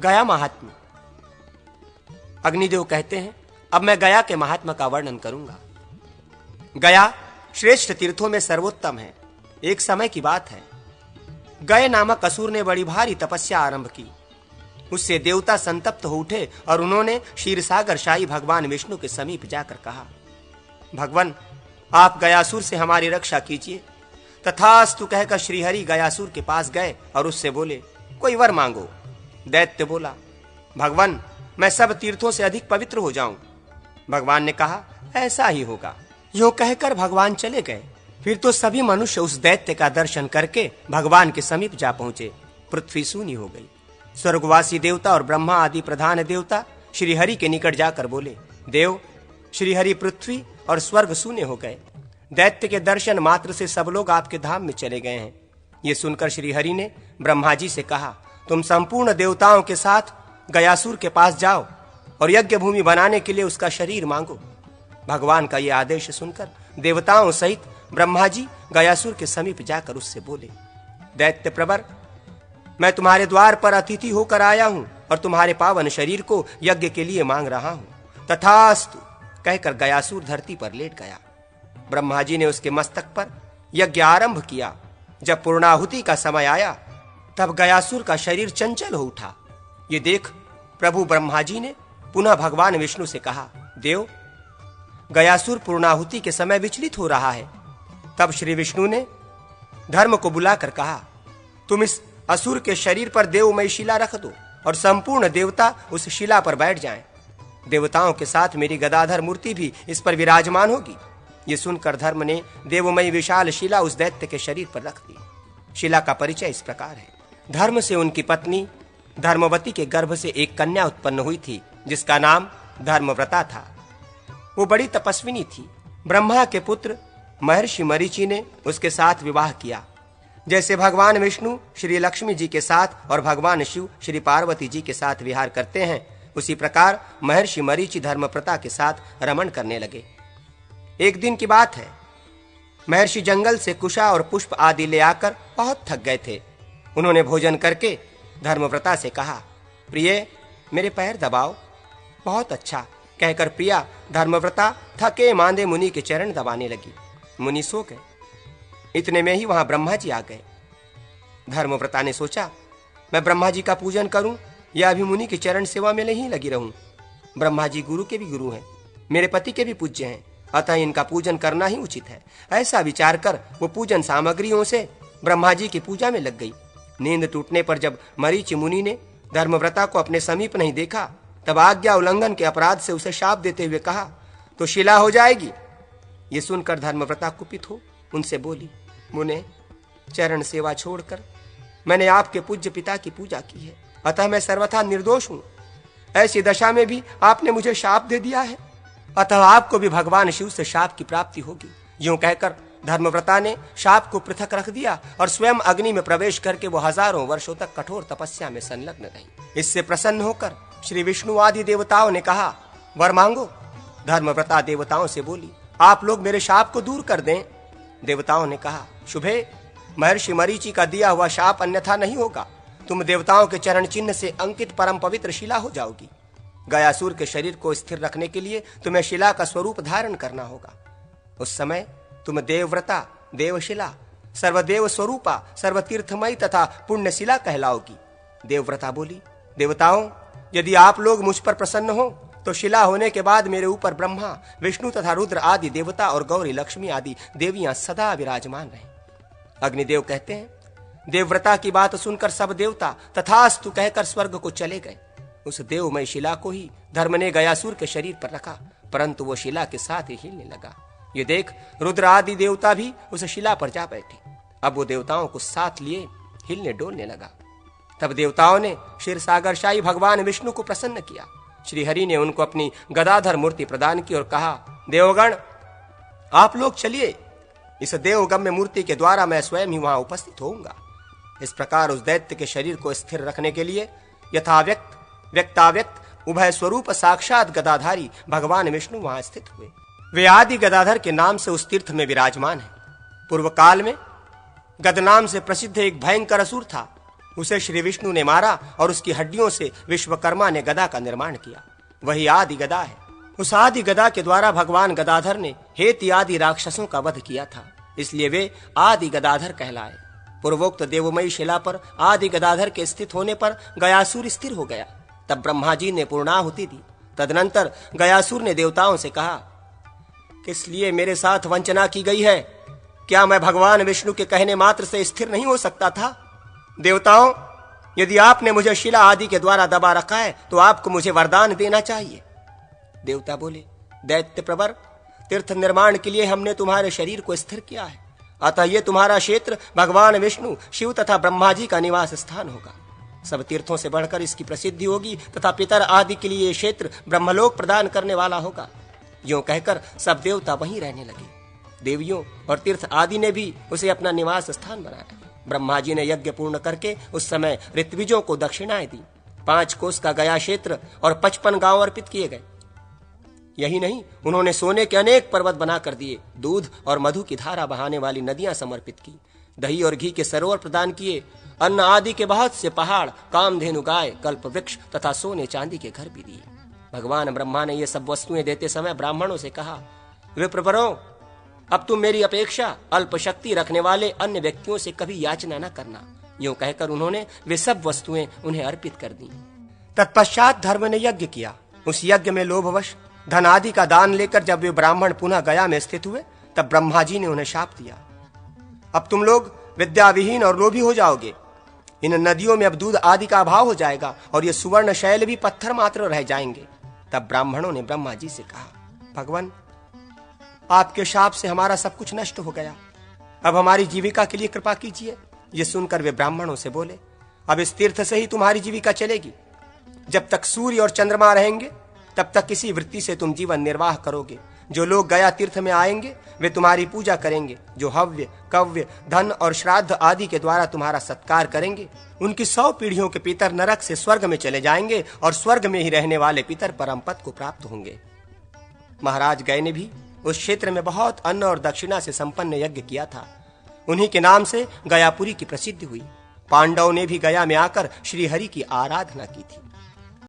गया महात्म्य। अग्निदेव कहते हैं, अब मैं गया के महात्म्य का वर्णन करूंगा। गया श्रेष्ठ तीर्थों में सर्वोत्तम है। एक समय की बात है, गए नामक असुर ने बड़ी भारी तपस्या आरंभ की। उससे देवता संतप्त हो उठे और उन्होंने क्षीरसागर शाही भगवान विष्णु के समीप जाकर कहा, भगवान आप गयासुर से हमारी रक्षा कीजिए। तथास्तु कहकर श्रीहरि गयासुर के पास गए और उससे बोले, कोई वर मांगो। दैत्य बोला, भगवान मैं सब तीर्थों से अधिक पवित्र हो जाऊं। भगवान ने कहा, ऐसा ही होगा। यूं कहकर भगवान चले गए। फिर तो सभी मनुष्य उस दैत्य का दर्शन करके भगवान के समीप जा पहुंचे। पृथ्वी शून्य हो गई। स्वर्गवासी देवता और ब्रह्मा आदि प्रधान देवता श्रीहरि के निकट जाकर बोले, देव श्रीहरि पृथ्वी और स्वर्ग शून्य हो गए। दैत्य के दर्शन मात्र से सब लोग आपके धाम में चले गए हैं। ये सुनकर श्रीहरि ने ब्रह्मा जी से कहा, तुम संपूर्ण देवताओं के साथ गयासुर के पास जाओ और यज्ञ भूमि बनाने के लिए उसका शरीर मांगो। भगवान का यह आदेश सुनकर देवताओं सहित ब्रह्मा जी गयासुर के समीप जाकर उससे बोले, दैत्य प्रवर मैं तुम्हारे द्वार पर अतिथि होकर आया हूं और तुम्हारे पावन शरीर को यज्ञ के लिए मांग रहा हूं। तथास्तु कहकर गयासुर धरती पर लेट गया। ब्रह्मा जी ने उसके मस्तक पर यज्ञ आरंभ किया। जब पूर्णाहुति का समय आया तब गयासुर का शरीर चंचल हो उठा। ये देख प्रभु ब्रह्मा जी ने पुनः भगवान विष्णु से कहा, देव गयासुर पूर्णाहुति के समय विचलित हो रहा है। तब श्री विष्णु ने धर्म को बुलाकर कहा, तुम इस असुर के शरीर पर देवमय शिला रख दो और संपूर्ण देवता उस शिला पर बैठ जाएं। देवताओं के साथ मेरी गदाधर मूर्ति भी इस पर विराजमान होगी। ये सुनकर धर्म ने देवमयी विशाल शिला उस दैत्य के शरीर पर रख दी। शिला का परिचय इस प्रकार है। धर्म से उनकी पत्नी धर्मवती के गर्भ से एक कन्या उत्पन्न हुई थी जिसका नाम धर्मव्रता था। वो बड़ी तपस्विनी थी। ब्रह्मा के पुत्र महर्षि मरीचि ने उसके साथ विवाह किया। जैसे भगवान विष्णु श्री लक्ष्मी जी के साथ और भगवान शिव श्री पार्वती जी के साथ विहार करते हैं, उसी प्रकार महर्षि मरीचि धर्मव्रता के साथ रमण करने लगे। एक दिन की बात है, महर्षि जंगल से कुशा और पुष्प आदि ले आकर बहुत थक गए थे। उन्होंने भोजन करके धर्मव्रता से कहा, प्रिय मेरे पैर दबाओ। बहुत अच्छा कहकर प्रिया धर्मव्रता थके मांदे मुनि के चरण दबाने लगी। मुनि सो गए। इतने में ही वहां ब्रह्मा जी आ गए। धर्मव्रता ने सोचा, मैं ब्रह्मा जी का पूजन करूं या अभी मुनि की चरण सेवा में नहीं लगी रहूं। ब्रह्मा जी गुरु के भी गुरु हैं, मेरे पति के भी पूज्य हैं, अतः इनका पूजन करना ही उचित है। ऐसा विचार कर वो पूजन सामग्रियों से ब्रह्मा जी की पूजा में लग गई। नींद टूटने पर जब मरीचि मुनि ने धर्मव्रता को अपने समीप नहीं देखा तब आज्ञा उल्लंघन के अपराध से उसे शाप देते हुए कहा, तो शिला हो जाएगी। ये सुनकर धर्मव्रता कुपित हो उनसे बोली, मुने चरण सेवा छोड़कर मैंने आपके पूज्य पिता की पूजा की है, अतः मैं सर्वथा निर्दोष हूं। ऐसी दशा में भी आपने मुझे शाप दे दिया है, अतः आपको भी भगवान शिव से शाप की प्राप्ति होगी। यूं कहकर धर्मव्रता ने शाप को पृथक रख दिया और स्वयं अग्नि में प्रवेश करके वो हजारों वर्षों तक कठोर तपस्या में संलग्न रही। इससे प्रसन्न होकर श्री विष्णु आदि देवताओं ने कहा, वर मांगो। धर्मव्रता देवताओं से बोली, आप लोग मेरे शाप को दूर कर दें। देवताओं ने कहा, शुभे महर्षि मरीचि का दिया हुआ शाप अन्यथा नहीं होगा। तुम देवताओं के चरण चिन्ह से अंकित परम पवित्र शिला हो जाओगी। गयासुर के शरीर को स्थिर रखने के लिए तुम्हें शिला का स्वरूप धारण करना होगा। उस समय तुम देवव्रता, देवशिला, सर्वदेव स्वरूपा, सर्वतीर्थमयी तथा पुण्यशिला कहलाओगी। देवव्रता बोली, देवताओं यदि आप लोग मुझ पर प्रसन्न हो तो शिला होने के बाद मेरे ऊपर ब्रह्मा, विष्णु तथा रुद्र आदि देवता और गौरी लक्ष्मी आदि देवियां सदा विराजमान रहें। अग्निदेव कहते हैं, देवव्रता की बात सुनकर सब देवता तथास्तु कहकर स्वर्ग को चले गए। उस देवमय शिला को ही धर्म ने गयासुर के शरीर पर रखा, परंतु वो शिला के साथ ही हिलने लगा। ये देख रुद्र आदि देवता भी उस शिला पर जा बैठे। अब वो देवताओं को साथ लिए हिलने डोलने लगा। तब देवताओं ने क्षीरसागर शाही भगवान विष्णु को प्रसन्न किया। श्रीहरि ने उनको अपनी गदाधर मूर्ति प्रदान की और कहा, देवगण आप लोग चलिए, इस देवगम्य मूर्ति के द्वारा मैं स्वयं ही वहां उपस्थित होऊंगा। इस प्रकार उस दैत्य के शरीर को स्थिर रखने के लिए यथाव्यक्त व्यक्ताव्यक्त उभय स्वरूप साक्षात गदाधारी भगवान विष्णु वहां स्थित हुए। वे आदि गदाधर के नाम से उस तीर्थ में विराजमान है। पूर्व काल में गद नाम से प्रसिद्ध एक भयंकर असुर था। उसे श्री विष्णु ने मारा और उसकी हड्डियों से विश्वकर्मा ने गदा का निर्माण किया। वही आदि गदा है। उस आदि गदा के द्वारा भगवान गदाधर ने हेति आदि राक्षसों का वध किया था, इसलिए वे आदि गदाधर कहलाए। पूर्वोक्त देवमयी शिला पर आदि गदाधर के स्थित होने पर गयासुर स्थिर हो गया। तब ब्रह्मा जी ने पूर्णाहुति दी। तदनंतर गयासुर ने देवताओं से कहा, किस लिए मेरे साथ वंचना की गई है? क्या मैं भगवान विष्णु के कहने मात्र से स्थिर नहीं हो सकता था? देवताओं, यदि आपने मुझे शिला आदि के द्वारा दबा रखा है तो आपको मुझे वरदान देना चाहिए। देवता बोले, दैत्य प्रवर, तीर्थ निर्माण के लिए हमने तुम्हारे शरीर को स्थिर किया है, अतः ये तुम्हारा क्षेत्र भगवान विष्णु, शिव तथा ब्रह्मा जी का निवास स्थान होगा। सब तीर्थों से बढ़कर इसकी प्रसिद्धि होगी तथा पितर आदि के लिए ये क्षेत्र ब्रह्मलोक प्रदान करने वाला होगा। यूं कहकर सब देवता वहीं रहने लगे। देवियों और तीर्थ आदि ने भी उसे अपना निवास स्थान बनाया। ब्रह्मा जी ने यज्ञ पूर्ण करके उस समय ऋत्विजों को दक्षिणाएं दी। 5 कोस का गया क्षेत्र और 55 गांव अर्पित किए गए। यही नहीं, उन्होंने सोने के अनेक पर्वत बना कर दिए, दूध और मधु की धारा बहाने वाली नदियां समर्पित की, दही और घी के सरोवर प्रदान किए, अन्न आदि के बहुत से पहाड़, कामधेनु गाय, कल्प वृक्ष तथा सोने चांदी के घर भी दिए। भगवान ब्रह्मा ने ये सब वस्तुएं देते समय ब्राह्मणों से कहा, विप्रवरों, अब तुम मेरी अपेक्षा अल्प शक्ति रखने वाले अन्य व्यक्तियों से कभी याचना न करना। यूं कहकर उन्होंने वे सब वस्तुएं उन्हें अर्पित कर दी। तत्पश्चात धर्म ने यज्ञ किया। उस यज्ञ में लोभवश धन आदि का दान लेकर जब वे ब्राह्मण पुनः गया में स्थित हुए, तब ब्रह्मा जी ने उन्हें शाप दिया, अब तुम लोग विद्याविहीन और लोभी हो जाओगे। इन नदियों में अब दूध आदि का अभाव हो जाएगा और ये सुवर्ण शैल भी पत्थर मात्र रह जाएंगे। तब ब्राह्मणों ने ब्रह्मा जी से कहा, भगवान, आपके शाप से हमारा सब कुछ नष्ट हो गया, अब हमारी जीविका के लिए कृपा कीजिए। ये सुनकर वे ब्राह्मणों से बोले, अब इस तीर्थ से ही तुम्हारी जीविका चलेगी। जब तक सूर्य और चंद्रमा रहेंगे तब तक किसी वृत्ति से तुम जीवन निर्वाह करोगे। जो लोग गया तीर्थ में आएंगे वे तुम्हारी पूजा करेंगे। जो हव्य, कव्य, धन और श्राद्ध आदि के द्वारा तुम्हारा सत्कार करेंगे, उनकी 100 पीढ़ियों के पितर नरक से स्वर्ग में चले जाएंगे और स्वर्ग में ही रहने वाले पितर परम पद को प्राप्त होंगे। महाराज गय ने भी उस क्षेत्र में बहुत अन्न और दक्षिणा से संपन्न यज्ञ किया था। उन्हीं के नाम से गयापुरी की प्रसिद्धि हुई। पांडवों ने भी गया में आकर श्री हरि की आराधना की थी।